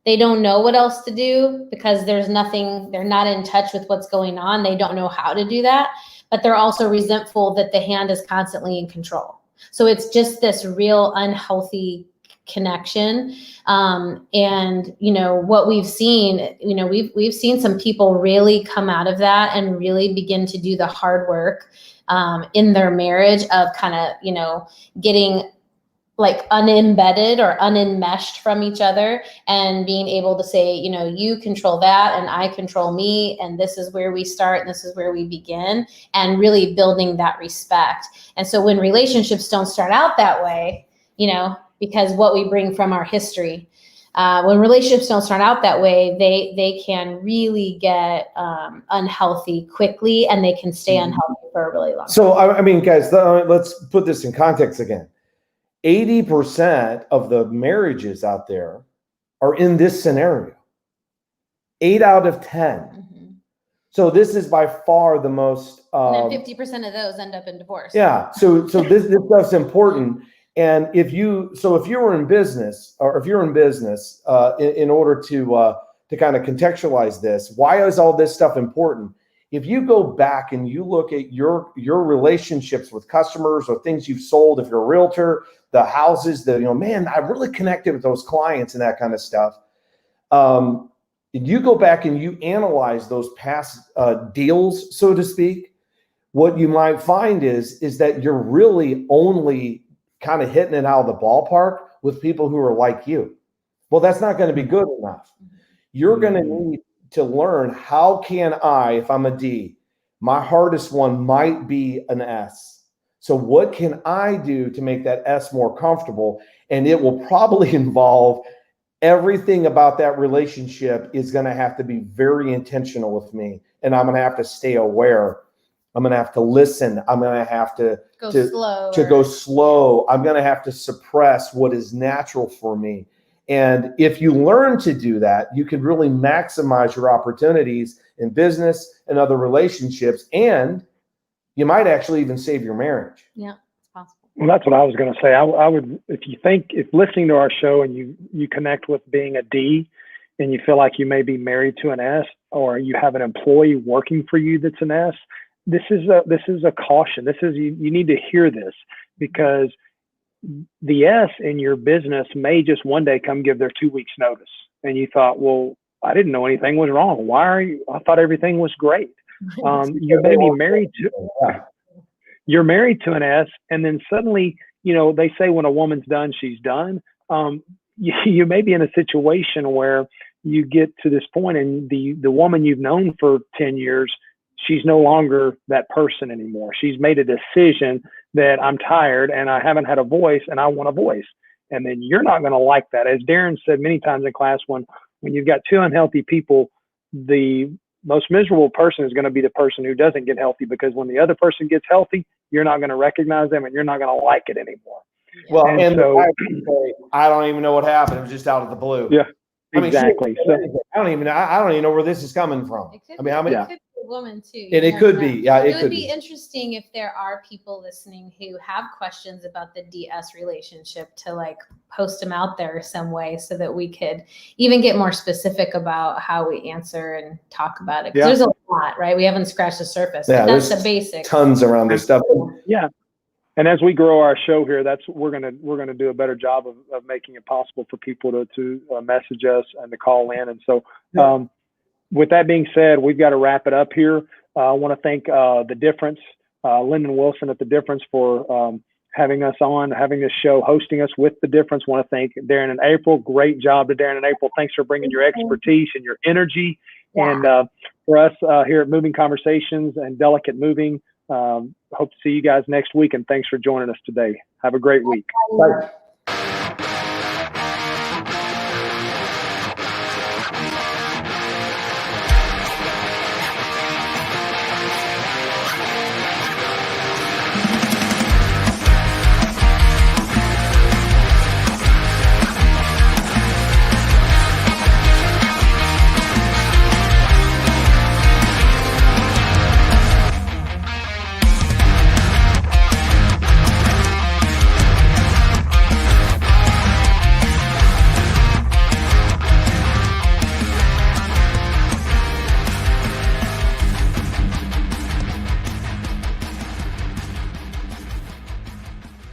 They don't know what else to do because there's nothing, they're not in touch with what's going on. They don't know how to do that, but they're also resentful that the hand is constantly in control. So it's just this real unhealthy connection. And you know, what we've seen, you know, we've seen some people really come out of that and really begin to do the hard work in their marriage of kind of, you know, getting like unembedded or unenmeshed from each other and being able to say, you know, you control that and I control me, and this is where we start and this is where we begin, and really building that respect. And so when relationships don't start out that way, you know, because what we bring from our history, when relationships don't start out that way, they can really get unhealthy quickly, and they can stay unhealthy for a really long time. So, I mean, guys, let's put this in context again. 80% of the marriages out there are in this scenario. 8 out of 10. Mm-hmm. So this is by far the most. And then 50% of those end up in divorce. Yeah. So this stuff's important. And if you were in business, or if you're in business, in order to kind of contextualize this, why is all this stuff important? If you go back and you look at your relationships with customers or things you've sold, if you're a realtor, the houses that, you know, man, I really connected with those clients and that kind of stuff. You go back and you analyze those past deals, so to speak, what you might find is that you're really only kind of hitting it out of the ballpark with people who are like you. Well, that's not going to be good enough. You're going to need to learn, how can I, if I'm a D, my hardest one might be an S. So what can I do to make that S more comfortable? And it will probably involve everything about that relationship is going to have to be very intentional with me. And I'm going to have to stay aware. I'm going to have to listen. I'm going to have to go slow. I'm going to have to suppress what is natural for me. And if you learn to do that, you can really maximize your opportunities in business and other relationships. And you might actually even save your marriage. Yeah, it's possible. Well, that's what I was going to say. I would, if listening to our show and you connect with being a D and you feel like you may be married to an S, or you have an employee working for you that's an S, this is a caution. You need to hear this, because the S in your business may just one day come give their 2 weeks notice. And you thought, well, I didn't know anything was wrong. I thought everything was great. You may be married you're married to an S, and then suddenly, you know, they say when a woman's done, she's done. You may be in a situation where you get to this point and the woman you've known for 10 years, she's no longer that person anymore. She's made a decision that I'm tired and I haven't had a voice and I want a voice. And then you're not going to like that. As Darren said many times in class, when you've got two unhealthy people, the most miserable person is going to be the person who doesn't get healthy, because when the other person gets healthy, you're not going to recognize them and you're not going to like it anymore. Well, and so I don't even know what happened. It was just out of the blue. Yeah, exactly. I don't even know where this is coming from. It could be a woman too. And it could be. Yeah, it would be interesting if there are people listening who have questions about the DS relationship, to like post them out there some way so that we could even get more specific about how we answer and talk about it. Because there's a lot, right? We haven't scratched the surface. Yeah, that's the basics. Tons around this stuff. Yeah. And as we grow our show here, we're gonna do a better job of making it possible for people to message us and to call in. And so, with that being said, we've got to wrap it up here. I want to thank The Difference, Lyndon Wilson at The Difference, for having us on, having this show, hosting us with The Difference. I want to thank Darren and April. Great job to Darren and April. Thanks for bringing your expertise and your energy. Yeah. And for us here at Moving Conversations and Delicate Moving, hope to see you guys next week. And thanks for joining us today. Have a great week. Bye.